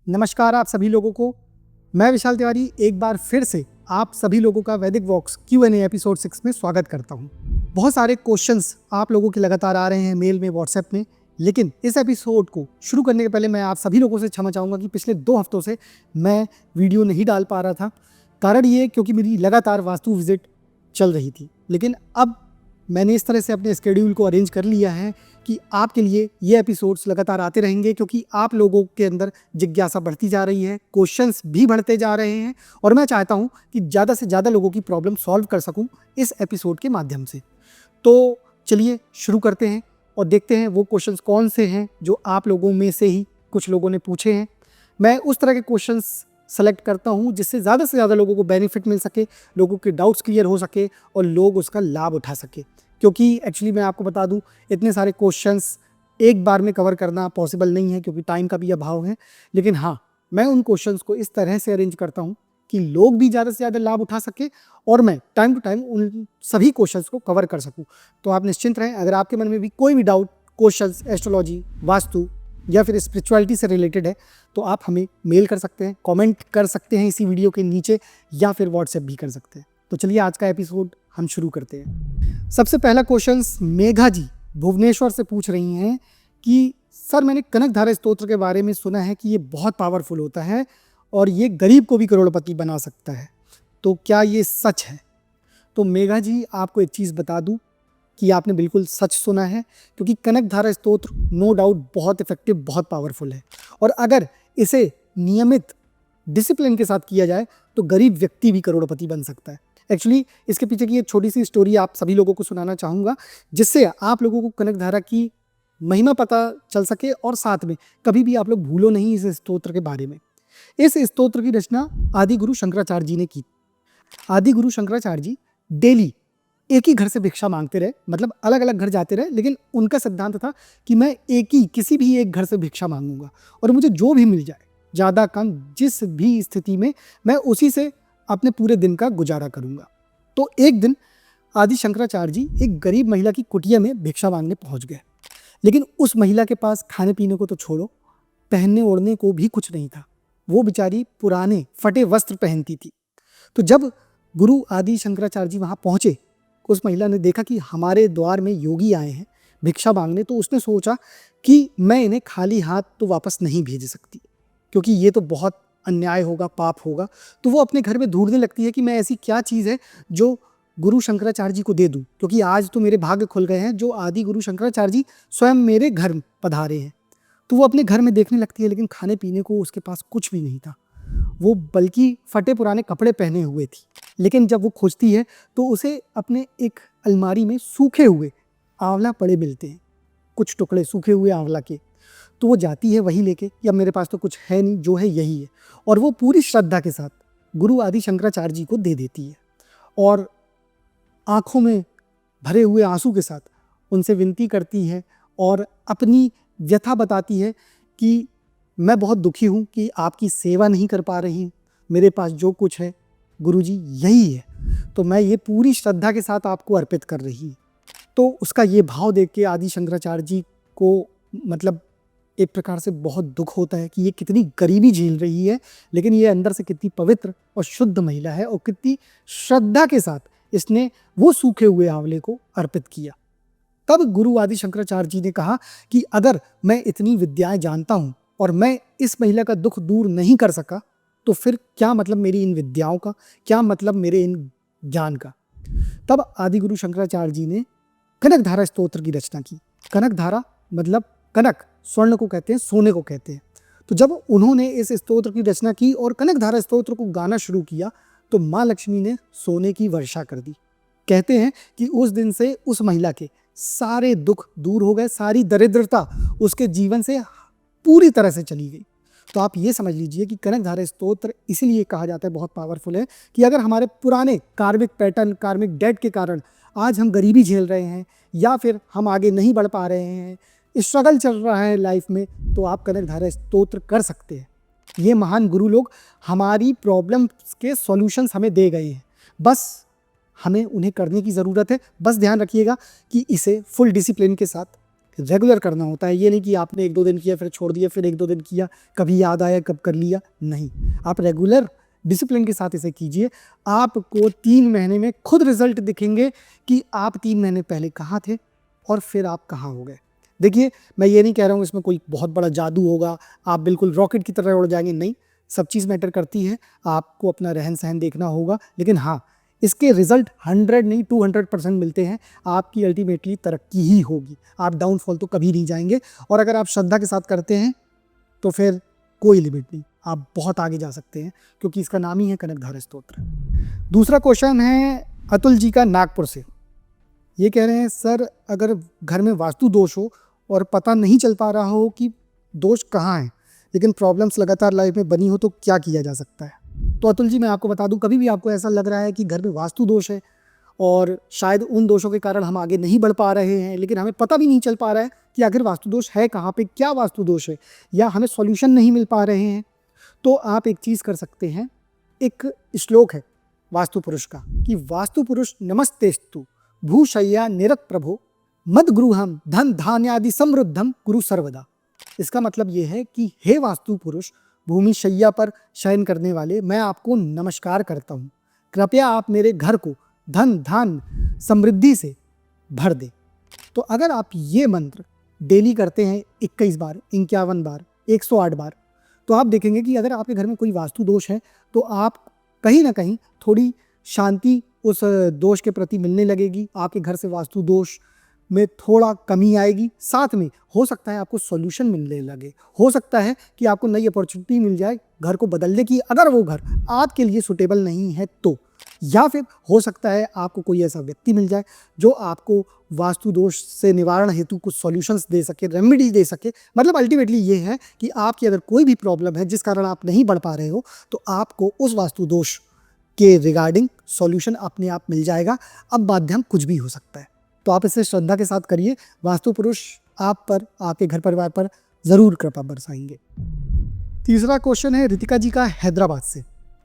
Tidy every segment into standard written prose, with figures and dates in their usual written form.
नमस्कार आप सभी लोगों को। मैं विशाल तिवारी एक बार फिर से आप सभी लोगों का वैदिक वॉक्स Q&A एपिसोड 6 में स्वागत करता हूं। बहुत सारे क्वेश्चंस आप लोगों के लगातार आ रहे हैं मेल में, व्हाट्सएप में, लेकिन इस एपिसोड को शुरू करने के पहले मैं आप सभी लोगों से क्षमा चाहूँगा कि पिछले 2 हफ्तों से मैं वीडियो नहीं डाल पा रहा था। कारण ये क्योंकि मेरी लगातार वास्तु विजिट चल रही थी, लेकिन अब मैंने इस तरह से अपने स्केड्यूल को अरेंज कर लिया है कि आपके लिए ये एपिसोड्स लगातार आते रहेंगे, क्योंकि आप लोगों के अंदर जिज्ञासा बढ़ती जा रही है, क्वेश्चंस भी बढ़ते जा रहे हैं और मैं चाहता हूँ कि ज़्यादा से ज़्यादा लोगों की प्रॉब्लम सॉल्व कर सकूँ इस एपिसोड के माध्यम से। तो चलिए शुरू करते हैं और देखते हैं वो क्वेश्चंस कौन से हैं जो आप लोगों में से ही कुछ लोगों ने पूछे हैं। मैं उस तरह के क्वेश्चंस सेलेक्ट करता हूँ जिससे ज़्यादा से ज़्यादा लोगों को बेनिफिट मिल सके, लोगों के डाउट्स क्लियर हो सके और लोग उसका लाभ उठा सके। क्योंकि एक्चुअली मैं आपको बता दूं, इतने सारे क्वेश्चंस एक बार में कवर करना पॉसिबल नहीं है क्योंकि टाइम का भी अभाव है। लेकिन हाँ, मैं उन क्वेश्चंस को इस तरह से अरेंज करता हूं कि लोग भी ज़्यादा से ज़्यादा लाभ उठा सके और मैं टाइम टू टाइम उन सभी क्वेश्चंस को कवर कर सकूं। तो आप निश्चिंत रहें, अगर आपके मन में भी कोई भी डाउट, क्वेश्चंस एस्ट्रोलॉजी, वास्तु या फिर स्पिरिचुअलिटी से रिलेटेड है तो आप हमें मेल कर सकते हैं, कमेंट कर सकते हैं इसी वीडियो के नीचे, या फिर व्हाट्सएप भी कर सकते हैं। तो चलिए आज का एपिसोड हम शुरू करते हैं। सबसे पहला क्वेश्चन मेघा जी भुवनेश्वर से पूछ रही हैं कि सर, मैंने कनकधारा स्तोत्र के बारे में सुना है कि ये बहुत पावरफुल होता है और ये गरीब को भी करोड़पति बना सकता है, तो क्या ये सच है? तो मेघा जी, आपको एक चीज़ बता दूं कि आपने बिल्कुल सच सुना है, क्योंकि कनकधारा स्तोत्र नो डाउट बहुत इफेक्टिव, बहुत पावरफुल है और अगर इसे नियमित डिसिप्लिन के साथ किया जाए तो गरीब व्यक्ति भी करोड़पति बन सकता है। एक्चुअली इसके पीछे की एक छोटी सी स्टोरी आप सभी लोगों को सुनाना चाहूँगा, जिससे आप लोगों को कनकधारा की महिमा पता चल सके और साथ में कभी भी आप लोग भूलो नहीं इस स्तोत्र के बारे में। इस स्तोत्र की रचना आदि गुरु शंकराचार्य जी ने की। आदि गुरु शंकराचार्य जी डेली एक ही घर से भिक्षा मांगते रहे, मतलब अलग अलग घर जाते रहे, लेकिन उनका सिद्धांत था कि मैं किसी भी एक घर से भिक्षा मांगूंगा और मुझे जो भी मिल जाए, ज़्यादा कम, जिस भी स्थिति में, मैं उसी से अपने पूरे दिन का गुजारा करूंगा। तो एक दिन आदि शंकराचार्य जी एक गरीब महिला की कुटिया में भिक्षा मांगने पहुंच गए, लेकिन उस महिला के पास खाने पीने को तो छोड़ो, पहनने ओढ़ने को भी कुछ नहीं था। वो बेचारी पुराने फटे वस्त्र पहनती थी। तो जब गुरु आदि शंकराचार्य जी वहाँ पहुँचे, उस महिला ने देखा कि हमारे द्वार में योगी आए हैं भिक्षा मांगने, तो उसने सोचा कि मैं इन्हें खाली हाथ तो वापस नहीं भेज सकती, क्योंकि ये तो बहुत अन्याय होगा, पाप होगा। तो वो अपने घर में ढूंढने लगती है कि मैं ऐसी क्या चीज़ है जो गुरु शंकराचार्य जी को दे दूं, क्योंकि आज तो मेरे भाग्य खुल गए हैं, जो आदि गुरु शंकराचार्य जी स्वयं मेरे घर पधारे हैं। तो वो अपने घर में देखने लगती है, लेकिन खाने पीने को उसके पास कुछ भी नहीं था। वो बल्कि फटे पुराने कपड़े पहने हुए थी। लेकिन जब वो खोजती है तो उसे अपने एक अलमारी में सूखे हुए आंवला पड़े मिलते हैं, कुछ टुकड़े सूखे हुए आंवला के। तो वो जाती है वही लेके, या मेरे पास तो कुछ है नहीं, जो है यही है, और वो पूरी श्रद्धा के साथ गुरु आदि शंकराचार्य जी को दे देती है और आंखों में भरे हुए आंसू के साथ उनसे विनती करती है और अपनी व्यथा बताती है कि मैं बहुत दुखी हूँ कि आपकी सेवा नहीं कर पा रही हूँ, मेरे पास जो कुछ है गुरुजी यही है, तो मैं ये पूरी श्रद्धा के साथ आपको अर्पित कर रही हूँ। तो उसका ये भाव देख के आदि शंकराचार्य जी को मतलब एक प्रकार से बहुत दुख होता है कि ये कितनी गरीबी झेल रही है, लेकिन ये अंदर से कितनी पवित्र और शुद्ध महिला है और कितनी श्रद्धा के साथ इसने वो सूखे हुए आंवले को अर्पित किया। तब गुरु आदि शंकराचार्य जी ने कहा कि अगर मैं इतनी विद्याएं जानता हूँ और मैं इस महिला का दुख दूर नहीं कर सका, तो फिर क्या मतलब मेरी इन विद्याओं का, क्या मतलब मेरे इन ज्ञान का। तब आदि गुरु शंकराचार्य जी ने कनकधारा स्तोत्र की रचना की। कनकधारा मतलब कनक स्वर्ण को कहते हैं, सोने को कहते हैं। तो जब उन्होंने इस स्तोत्र की रचना की और कनकधारा स्तोत्र को गाना शुरू किया तो माँ लक्ष्मी ने सोने की वर्षा कर दी। कहते हैं कि उस दिन से उस महिला के सारे दुख दूर हो गए, सारी दरिद्रता उसके जीवन से पूरी तरह से चली गई। तो आप ये समझ लीजिए कि कनकधारा स्तोत्र इसीलिए कहा जाता है बहुत पावरफुल है कि अगर हमारे पुराने कार्मिक पैटर्न, कार्मिक डेट के कारण आज हम गरीबी झेल रहे हैं या फिर हम आगे नहीं बढ़ पा रहे हैं, स्ट्रगल चल रहा है लाइफ में, तो आप कनकधारा स्तोत्र कर सकते हैं। ये महान गुरु लोग हमारी प्रॉब्लम्स के सॉल्यूशंस हमें दे गए हैं, बस हमें उन्हें करने की ज़रूरत है। बस ध्यान रखिएगा कि इसे फुल डिसिप्लिन के साथ रेगुलर करना होता है। ये नहीं कि आपने 1-2 दिन किया फिर छोड़ दिया, फिर 1-2 दिन किया, कभी याद आया कब कर लिया, नहीं। आप रेगुलर डिसिप्लिन के साथ इसे कीजिए। आपको 3 महीने में खुद रिजल्ट दिखेंगे कि आप 3 महीने पहले कहाँ थे और फिर आप कहाँ हो गए। देखिए, मैं ये नहीं कह रहा हूँ इसमें कोई बहुत बड़ा जादू होगा, आप बिल्कुल रॉकेट की तरह उड़ जाएंगे, नहीं। सब चीज़ मैटर करती है, आपको अपना रहन सहन देखना होगा, लेकिन हाँ, इसके रिजल्ट 100 नहीं 200% मिलते हैं। आपकी अल्टीमेटली तरक्की ही होगी, आप डाउनफॉल तो कभी नहीं जाएंगे। और अगर आप श्रद्धा के साथ करते हैं तो फिर कोई लिमिट नहीं, आप बहुत आगे जा सकते हैं, क्योंकि इसका नाम ही है कनकधारा स्तोत्र। दूसरा क्वेश्चन है अतुल जी का नागपुर से। ये कह रहे हैं, सर अगर घर में वास्तु दोष हो और पता नहीं चल पा रहा हो कि दोष कहाँ है, लेकिन प्रॉब्लम्स लगातार लाइफ में बनी हो, तो क्या किया जा सकता है? तो अतुल जी, मैं आपको बता दूं, कभी भी आपको ऐसा लग रहा है कि घर में वास्तु दोष है और शायद उन दोषों के कारण हम आगे नहीं बढ़ पा रहे हैं, लेकिन हमें पता भी नहीं चल पा रहा है कि आखिर वास्तु दोष है कहाँ पे, क्या वास्तु दोष है, या हमें सॉल्यूशन नहीं मिल पा रहे हैं, तो आप एक चीज़ कर सकते हैं। एक श्लोक है वास्तु पुरुष का कि वास्तु पुरुष नमस्तेस्तु भूशय्या निरत प्रभो मद गृहम धन धान्यादि समृद्धम कुरु सर्वदा। इसका मतलब ये है कि हे वास्तु पुरुष, भूमि शैया पर शयन करने वाले, मैं आपको नमस्कार करता हूँ। कृपया आप मेरे घर को धन धान समृद्धि से भर दे। तो अगर आप ये मंत्र डेली करते हैं 21 बार, 51 बार, 108 बार, तो आप देखेंगे कि अगर आपके घर में कोई वास्तु दोष है तो आप कहीं ना कहीं थोड़ी शांति उस दोष के प्रति मिलने लगेगी, आपके घर से वास्तु दोष में थोड़ा कमी आएगी। साथ में हो सकता है आपको सॉल्यूशन मिलने लगे, हो सकता है कि आपको नई अपॉर्चुनिटी मिल जाए घर को बदलने की, अगर वो घर आपके लिए सुटेबल नहीं है तो। या फिर हो सकता है आपको कोई ऐसा व्यक्ति मिल जाए जो आपको वास्तु दोष से निवारण हेतु कुछ सॉल्यूशंस दे सके, रेमेडी दे सके। मतलब अल्टीमेटली ये है कि आपकी अगर कोई भी प्रॉब्लम है जिस कारण आप नहीं बढ़ पा रहे हो, तो आपको उस वास्तु दोष के रिगार्डिंग सॉल्यूशन अपने आप मिल जाएगा। अब माध्यम कुछ भी हो सकता है, तो आप इसे श्रद्धा के साथ करिए। वास्तु पुरुष आप पर, आपके घर परिवार पर ज़रूर कृपा बरसाएंगे। तीसरा क्वेश्चन है रितिका जी का हैदराबाद से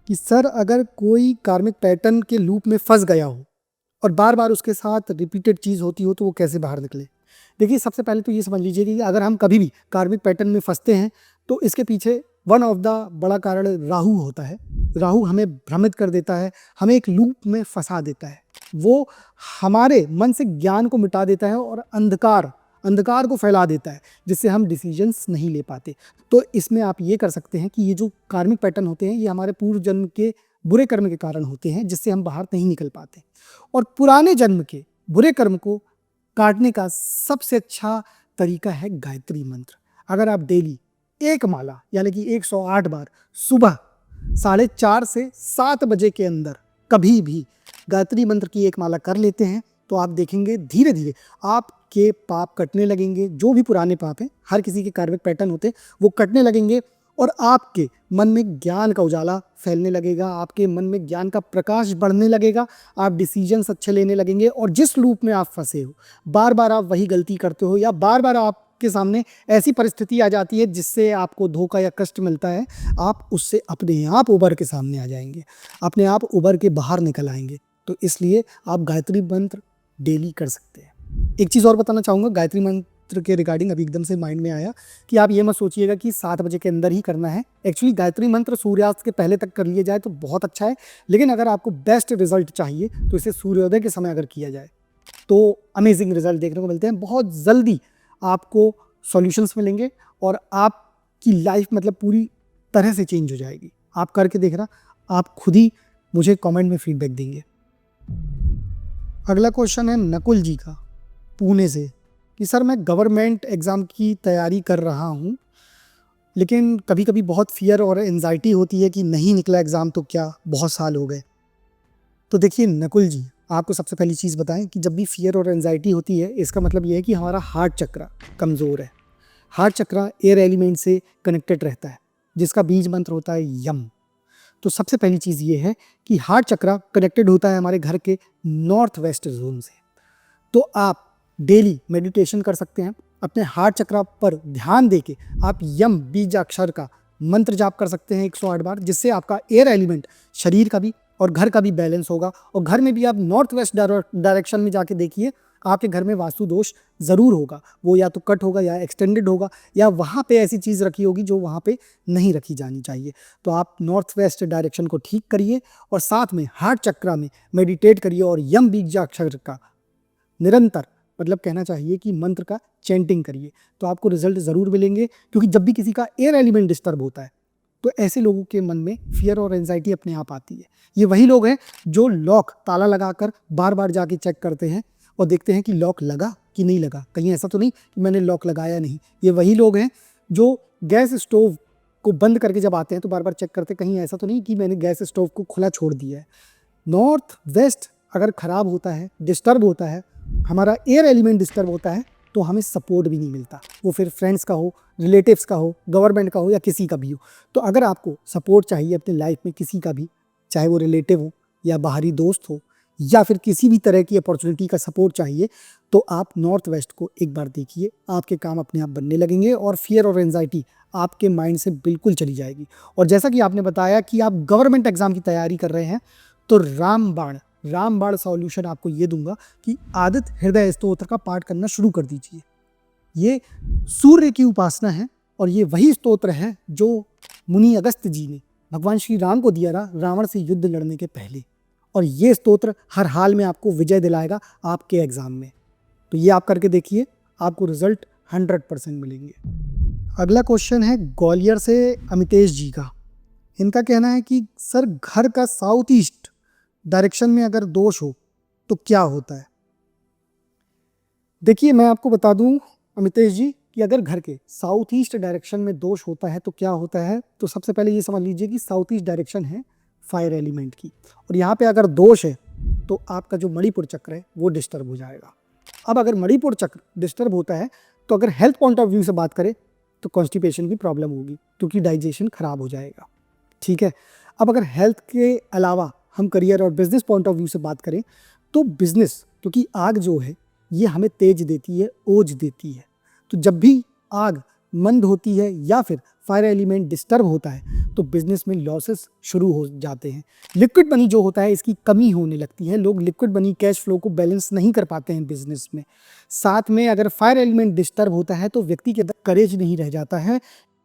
कि सर अगर कोई कार्मिक पैटर्न के लूप में फंस गया हो और बार बार उसके साथ रिपीटेड चीज़ होती हो, तो वो कैसे बाहर निकले। देखिए, सबसे पहले तो ये समझ लीजिए कि अगर हम कभी भी कार्मिक पैटर्न में फंसते हैं तो इसके पीछे वन ऑफ द बड़ा कारण राहु होता है। राहु हमें भ्रमित कर देता है, हमें एक लूप में फंसा देता है। वो हमारे मन से ज्ञान को मिटा देता है और अंधकार को फैला देता है, जिससे हम डिसीजंस नहीं ले पाते। तो इसमें आप ये कर सकते हैं कि ये जो कार्मिक पैटर्न होते हैं, ये हमारे पूर्व जन्म के बुरे कर्म के कारण होते हैं, जिससे हम बाहर नहीं निकल पाते। और पुराने जन्म के बुरे कर्म को काटने का सबसे अच्छा तरीका है गायत्री मंत्र। अगर आप डेली एक माला यानी कि 108 बार सुबह 4:30 से 7 बजे के अंदर कभी भी गायत्री मंत्र की एक माला कर लेते हैं, तो आप देखेंगे धीरे धीरे आपके पाप कटने लगेंगे। जो भी पुराने पाप हैं, हर किसी के कार्मिक पैटर्न होते हैं, वो कटने लगेंगे और आपके मन में ज्ञान का उजाला फैलने लगेगा, आपके मन में ज्ञान का प्रकाश बढ़ने लगेगा, आप डिसीजंस अच्छे लेने लगेंगे। और जिस लूप में आप फंसे हो, बार बार आप वही गलती करते हो, या बार बार आपके सामने ऐसी परिस्थिति आ जाती है जिससे आपको धोखा या कष्ट मिलता है, आप उससे अपने आप उबर के सामने आ जाएंगे, अपने आप उबर के बाहर निकल आएंगे। तो इसलिए आप गायत्री मंत्र डेली कर सकते हैं। एक चीज़ और बताना चाहूँगा गायत्री मंत्र के रिगार्डिंग, अभी एकदम से माइंड में आया कि आप ये मत सोचिएगा कि 7 बजे के अंदर ही करना है। एक्चुअली गायत्री मंत्र सूर्यास्त के पहले तक कर लिया जाए तो बहुत अच्छा है, लेकिन अगर आपको बेस्ट रिजल्ट चाहिए तो इसे सूर्योदय के समय अगर किया जाए तो अमेजिंग रिजल्ट देखने को मिलते हैं। बहुत जल्दी आपको सॉल्यूशंस मिलेंगे और आपकी लाइफ मतलब पूरी तरह से चेंज हो जाएगी। आप करके देखना, आप खुद ही मुझे कमेंट में फीडबैक देंगे। अगला क्वेश्चन है नकुल जी का पुणे से कि सर मैं गवर्नमेंट एग्ज़ाम की तैयारी कर रहा हूँ, लेकिन कभी कभी बहुत फियर और एंजाइटी होती है कि नहीं निकला एग्ज़ाम तो क्या, बहुत साल हो गए। तो देखिए नकुल जी, आपको सबसे पहली चीज़ बताएं कि जब भी फियर और एंजाइटी होती है, इसका मतलब ये है कि हमारा हार्ट चक्र कमज़ोर है। हार्ट चक्र एयर एलिमेंट से कनेक्टेड रहता है, जिसका बीज मंत्र होता है यम। तो सबसे पहली चीज़ ये है कि हार्ट चक्र कनेक्टेड होता है हमारे घर के नॉर्थ वेस्ट जोन से। तो आप डेली मेडिटेशन कर सकते हैं, अपने हार्ट चक्र पर ध्यान देके आप यम बीज अक्षर का मंत्र जाप कर सकते हैं 108 बार, जिससे आपका एयर एलिमेंट शरीर का भी और घर का भी बैलेंस होगा। और घर में भी आप नॉर्थ वेस्ट डायरेक्शन में जाके देखिए, आपके घर में वास्तु दोष ज़रूर होगा। वो या तो कट होगा या एक्सटेंडेड होगा या वहाँ पे ऐसी चीज़ रखी होगी जो वहाँ पे नहीं रखी जानी चाहिए। तो आप नॉर्थ वेस्ट डायरेक्शन को ठीक करिए और साथ में हार्ट चक्रा में मेडिटेट करिए और यम बीजाक्षर का निरंतर मतलब कहना चाहिए कि मंत्र का चैंटिंग करिए, तो आपको रिजल्ट ज़रूर मिलेंगे। क्योंकि जब भी किसी का एयर एलिमेंट डिस्टर्ब होता है तो ऐसे लोगों के मन में फियर और एंजाइटी अपने आप आती है। ये वही लोग हैं जो लॉक ताला लगाकर बार बार जाके चेक करते हैं और देखते हैं कि लॉक लगा कि नहीं लगा, कहीं ऐसा तो नहीं कि मैंने लॉक लगाया नहीं। ये वही लोग हैं जो गैस स्टोव को बंद करके जब आते हैं तो बार बार चेक करते कहीं ऐसा तो नहीं कि मैंने गैस स्टोव को खुला छोड़ दिया है। नॉर्थ वेस्ट अगर ख़राब होता है, डिस्टर्ब होता है, हमारा एयर एलिमेंट डिस्टर्ब होता है तो हमें सपोर्ट भी नहीं मिलता, वो फिर फ्रेंड्स का हो, रिलेटिव्स का हो, गवर्नमेंट का हो या किसी का भी हो। तो अगर आपको सपोर्ट चाहिए अपने लाइफ में किसी का भी, चाहे वो रिलेटिव हो या बाहरी दोस्त हो या फिर किसी भी तरह की अपॉर्चुनिटी का सपोर्ट चाहिए, तो आप नॉर्थ वेस्ट को एक बार देखिए, आपके काम अपने आप बनने लगेंगे और फियर और एंजाइटी आपके माइंड से बिल्कुल चली जाएगी। और जैसा कि आपने बताया कि आप गवर्नमेंट एग्जाम की तैयारी कर रहे हैं, तो रामबाण सॉल्यूशन आपको ये दूंगा कि आदित्य हृदय स्तोत्र का पाठ करना शुरू कर दीजिए। ये सूर्य की उपासना है और ये वही स्तोत्र है जो मुनि अगस्त्य जी ने भगवान श्री राम को दिया था रावण से युद्ध लड़ने के पहले। और ये स्तोत्र हर हाल में आपको विजय दिलाएगा आपके एग्जाम में। तो ये आप करके देखिए, आपको रिजल्ट 100% मिलेंगे। अगला क्वेश्चन है ग्वालियर से अमितेश जी का। इनका कहना है कि सर घर का साउथ ईस्ट डायरेक्शन में अगर दोष हो तो क्या होता है। देखिए मैं आपको बता दूं अमितेश जी कि अगर घर के साउथ ईस्ट डायरेक्शन में दोष होता है तो क्या होता है। तो सबसे पहले ये समझ लीजिए कि साउथ ईस्ट डायरेक्शन है फायर एलिमेंट की, और यहाँ पे अगर दोष है तो आपका जो मणिपुर चक्र है वो डिस्टर्ब हो जाएगा। अब अगर मणिपुर चक्र डिस्टर्ब होता है तो अगर हेल्थ पॉइंट ऑफ व्यू से बात करें तो कॉन्स्टिपेशन की प्रॉब्लम होगी क्योंकि डाइजेशन खराब हो जाएगा। ठीक है, अब अगर हेल्थ के अलावा हम करियर और बिजनेस पॉइंट ऑफ व्यू से बात करें तो बिजनेस, क्योंकि आग जो है ये हमें तेज देती है, ओज देती है। तो जब भी आग मंद होती है या फिर फायर एलिमेंट डिस्टर्ब होता है तो बिजनेस में लॉसेस शुरू हो जाते हैं। लिक्विड मनी जो होता है इसकी कमी होने लगती है, लोग लिक्विड मनी कैश फ्लो को बैलेंस नहीं कर पाते हैं बिजनेस में। साथ में अगर फायर एलिमेंट डिस्टर्ब होता है तो व्यक्ति के अंदर करेज नहीं रह जाता है,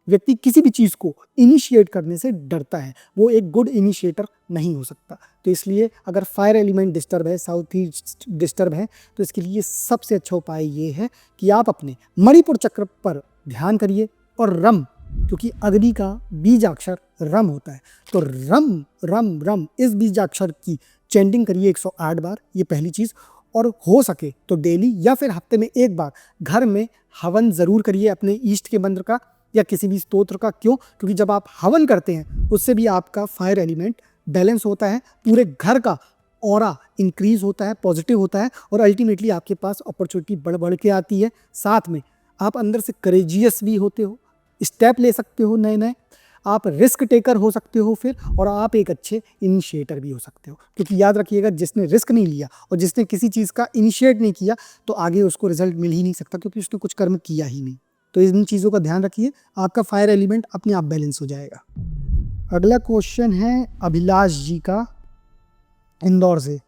व्यक्ति किसी भी चीज़ को इनिशिएट करने से डरता है, वो एक गुड इनिशिएटर नहीं हो सकता। तो इसलिए अगर फायर एलिमेंट डिस्टर्ब है, साउथ ईस्ट डिस्टर्ब है, तो इसके लिए सबसे अच्छा उपाय ये है कि आप अपने मणिपुर चक्र पर ध्यान करिए और रम, क्योंकि अग्नि का बीजाक्षर रम होता है, तो रम रम रम इस बीजाक्षर की चैंटिंग करिए 108 बार, ये पहली चीज़। और हो सके तो डेली या फिर हफ्ते में एक बार घर में हवन ज़रूर करिए अपने ईष्ट के मंत्र का या किसी भी स्तोत्र का। क्यों? क्योंकि जब आप हवन करते हैं उससे भी आपका फायर एलिमेंट बैलेंस होता है, पूरे घर का ऑरा इंक्रीज होता है, पॉजिटिव होता है और अल्टीमेटली आपके पास अपॉर्चुनिटी बढ़ बढ़ के आती है। साथ में आप अंदर से करेजियस भी होते हो, स्टेप ले सकते हो नए नए, आप रिस्क टेकर हो सकते हो फिर, और आप एक अच्छे इनिशिएटर भी हो सकते हो। क्योंकि याद रखिएगा, जिसने रिस्क नहीं लिया और जिसने किसी चीज़ का इनिशिएट नहीं किया तो आगे उसको रिजल्ट मिल ही नहीं सकता, क्योंकि उसने कुछ कर्म किया ही नहीं। तो इन चीज़ों का ध्यान रखिए, आपका फायर एलिमेंट अपने आप बैलेंस हो जाएगा। अगला क्वेश्चन है अभिलाष जी का इंदौर से।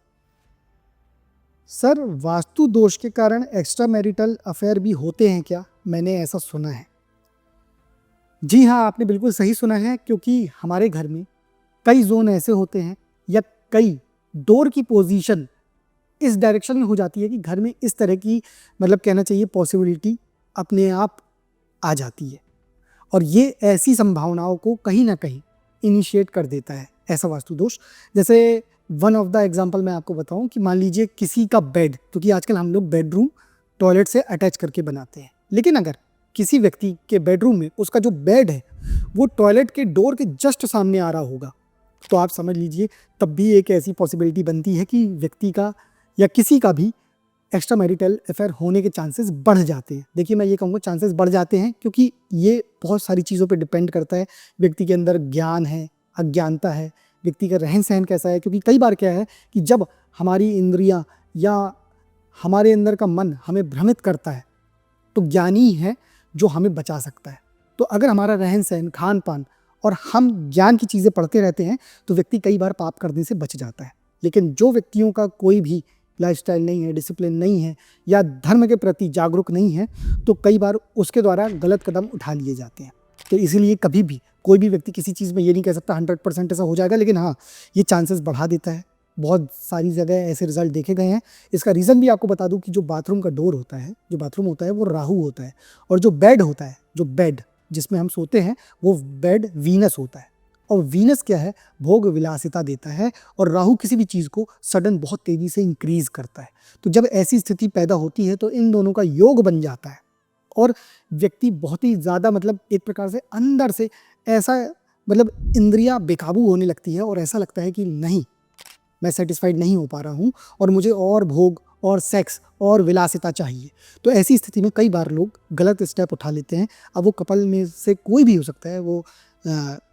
सर वास्तु दोष के कारण एक्स्ट्रा मैरिटल अफेयर भी होते हैं क्या? मैंने ऐसा सुना है। जी हाँ, आपने बिल्कुल सही सुना है, क्योंकि हमारे घर में कई जोन ऐसे होते हैं या कई डोर की पोजीशन इस डायरेक्शन में हो जाती है कि घर में इस तरह की मतलब कहना चाहिए पॉसिबिलिटी अपने आप आ जाती है, और ये ऐसी संभावनाओं को कहीं ना कहीं इनिशिएट कर देता है ऐसा वास्तु दोष। जैसे वन ऑफ द एग्जांपल मैं आपको बताऊं कि मान लीजिए किसी का बेड, क्योंकि आजकल हम लोग बेडरूम टॉयलेट से अटैच करके बनाते हैं, लेकिन अगर किसी व्यक्ति के बेडरूम में उसका जो बेड है वो टॉयलेट के डोर के जस्ट सामने आ रहा होगा, तो आप समझ लीजिए तब भी एक ऐसी पॉसिबिलिटी बनती है कि व्यक्ति का या किसी का भी एक्स्ट्रा मैरिटल अफेयर होने के चांसेस बढ़ जाते हैं। देखिए मैं ये कहूँगा चांसेस बढ़ जाते हैं, क्योंकि ये बहुत सारी चीज़ों पे डिपेंड करता है। व्यक्ति के अंदर ज्ञान है, अज्ञानता है, व्यक्ति का रहन सहन कैसा है। क्योंकि कई बार क्या है कि जब हमारी इंद्रियां या हमारे अंदर का मन हमें भ्रमित करता है तो ज्ञानी है जो हमें बचा सकता है। तो अगर हमारा रहन सहन, खान पान और हम ज्ञान की चीज़ें पढ़ते रहते हैं तो व्यक्ति कई बार पाप करने से बच जाता है। लेकिन जो व्यक्तियों का कोई भी लाइफस्टाइल नहीं है, डिसिप्लिन नहीं है या धर्म के प्रति जागरूक नहीं है, तो कई बार उसके द्वारा गलत कदम उठा लिए जाते हैं। तो इसीलिए कभी भी कोई भी व्यक्ति किसी चीज़ में ये नहीं कह सकता 100% ऐसा हो जाएगा, लेकिन हाँ, ये चांसेस बढ़ा देता है। बहुत सारी जगह ऐसे रिजल्ट देखे गए हैं। इसका रीज़न भी आपको बता दूं कि जो बाथरूम का डोर होता है, जो बाथरूम होता है वो राहु होता है, और जो बेड होता है, जो बेड जिसमें हम सोते हैं, वो बेड वीनस होता है। और वीनस क्या है? भोग विलासिता देता है, और राहु किसी भी चीज़ को सडन बहुत तेज़ी से इंक्रीज करता है। तो जब ऐसी स्थिति पैदा होती है तो इन दोनों का योग बन जाता है, और व्यक्ति बहुत ही ज़्यादा एक प्रकार से अंदर से ऐसा इंद्रियां बेकाबू होने लगती है, और ऐसा लगता है कि नहीं, मैं सेटिस्फाइड नहीं हो पा रहा हूँ और मुझे और भोग और सेक्स और विलासिता चाहिए। तो ऐसी स्थिति में कई बार लोग गलत स्टेप उठा लेते हैं। अब वो कपल में से कोई भी हो सकता है, वो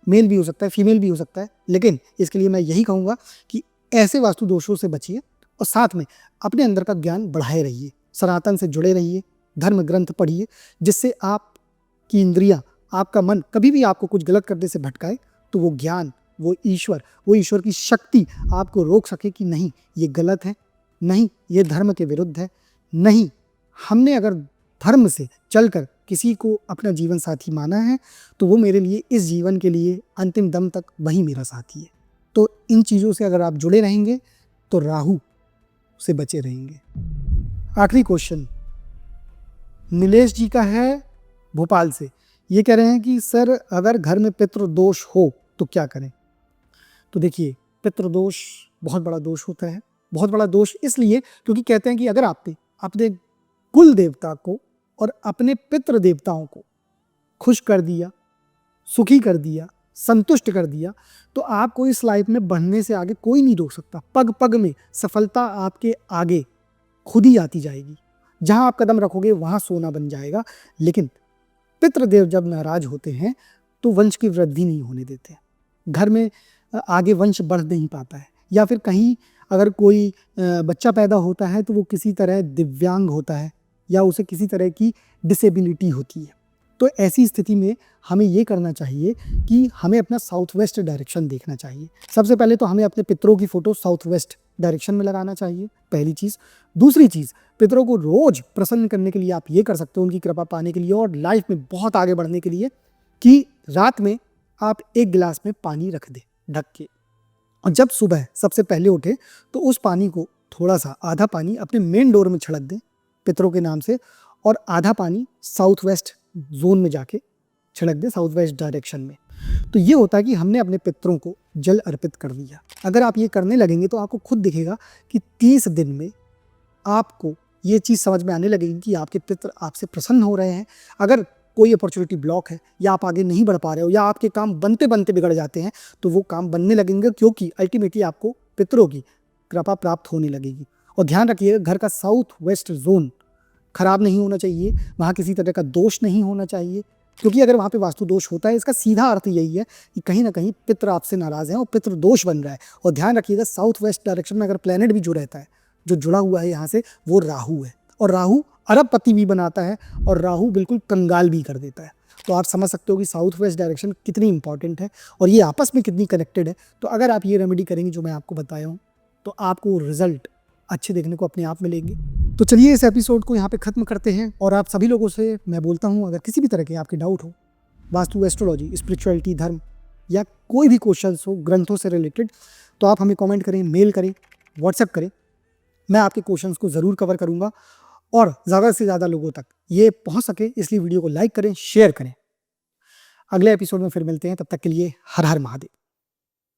मेल भी हो सकता है, फीमेल भी हो सकता है, लेकिन इसके लिए मैं यही कहूँगा कि ऐसे वास्तु दोषों से बचिए और साथ में अपने अंदर का ज्ञान बढ़ाए रहिए, सनातन से जुड़े रहिए, धर्म ग्रंथ पढ़िए, जिससे आपकी इंद्रियां, आपका मन कभी भी आपको कुछ गलत करने से भटकाए तो वो ज्ञान, वो ईश्वर की शक्ति आपको रोक सके कि नहीं, ये गलत है, नहीं, ये धर्म के विरुद्ध है, नहीं, हमने अगर धर्म से चलकर किसी को अपना जीवन साथी माना है तो वो मेरे लिए इस जीवन के लिए अंतिम दम तक वही मेरा साथी है। तो इन चीज़ों से अगर आप जुड़े रहेंगे तो राहु से बचे रहेंगे। आखिरी क्वेश्चन नीलेश जी का है भोपाल से। ये कह रहे हैं कि सर, अगर घर में पितृदोष हो तो क्या करें? तो देखिए, पितृदोष बहुत बड़ा दोष होता है। बहुत बड़ा दोष इसलिए क्योंकि कहते हैं कि अगर आपने अपने कुल देवता को और अपने पितृ देवताओं को खुश कर दिया, सुखी कर दिया, संतुष्ट कर दिया, तो आपको इस लाइफ में बढ़ने से आगे कोई नहीं रोक सकता। पग पग में सफलता आपके आगे खुद ही आती जाएगी। जहां आप कदम रखोगे वहां सोना बन जाएगा। लेकिन पितृदेव जब नाराज होते हैं तो वंश की वृद्धि नहीं होने देते, घर में आगे वंश बढ़ नहीं पाता है, या फिर कहीं अगर कोई बच्चा पैदा होता है तो वो किसी तरह दिव्यांग होता है या उसे किसी तरह की डिसेबिलिटी होती है। तो ऐसी स्थिति में हमें ये करना चाहिए कि हमें अपना साउथ वेस्ट डायरेक्शन देखना चाहिए। सबसे पहले तो हमें अपने पितरों की फ़ोटो साउथ वेस्ट डायरेक्शन में लगाना चाहिए, पहली चीज़। दूसरी चीज़, पितरों को रोज़ प्रसन्न करने के लिए आप ये कर सकते हो, उनकी कृपा पाने के लिए और लाइफ में बहुत आगे बढ़ने के लिए, कि रात में आप एक गिलास में पानी रख दें ढक के, और जब सुबह सबसे पहले उठे तो उस पानी को थोड़ा सा, आधा पानी अपने मेन डोर में छिड़क दें पितरों के नाम से, और आधा पानी साउथ वेस्ट जोन में जाके छिड़क दें, साउथ वेस्ट डायरेक्शन में। तो ये होता है कि हमने अपने पितरों को जल अर्पित कर दिया। अगर आप ये करने लगेंगे तो आपको खुद दिखेगा कि 30 दिन में आपको ये चीज़ समझ में आने लगेगी कि आपके पितर आपसे प्रसन्न हो रहे हैं। अगर कोई अपॉर्चुनिटी ब्लॉक है या आप आगे नहीं बढ़ पा रहे हो या आपके काम बनते बनते बिगड़ जाते हैं तो वो काम बनने लगेंगे, क्योंकि अल्टीमेटली आपको पितरों की कृपा प्राप्त होने लगेगी। और ध्यान रखिएगा, घर का साउथ वेस्ट जोन खराब नहीं होना चाहिए, वहाँ किसी तरह का दोष नहीं होना चाहिए, क्योंकि अगर वहाँ पे वास्तु दोष होता है इसका सीधा अर्थ यही है कि कहीं ना कहीं पितर आपसे नाराज़ हैं और पितृ दोष बन रहा है। और ध्यान रखिएगा, साउथ वेस्ट डायरेक्शन में अगर प्लेनेट भी जो रहता है, जो जुड़ा हुआ है यहाँ से, वो राहु है, और राहु अरबपति भी बनाता है और राहु बिल्कुल कंगाल भी कर देता है। तो आप समझ सकते हो कि साउथ वेस्ट डायरेक्शन कितनी इंपॉर्टेंट है और ये आपस में कितनी कनेक्टेड है। तो अगर आप ये रेमेडी करेंगे जो मैं आपको बताया हूँ तो आपको रिजल्ट अच्छे देखने को अपने आप मिलेंगे। तो चलिए इस एपिसोड को यहाँ पे ख़त्म करते हैं, और आप सभी लोगों से मैं बोलता हूँ, अगर किसी भी तरह के आपके डाउट हो, वास्तु, एस्ट्रोलॉजी, स्पिरिचुअलिटी, धर्म या कोई भी क्वेश्चंस हो ग्रंथों से रिलेटेड, तो आप हमें कमेंट करें, मेल करें, व्हाट्सएप करें। मैं आपके क्वेश्चंस को ज़रूर कवर करूँगा और ज़्यादा से ज़्यादा लोगों तक ये पहुँच सके, इसलिए वीडियो को लाइक करें, शेयर करें। अगले एपिसोड में फिर मिलते हैं, तब तक के लिए हर हर महादेव।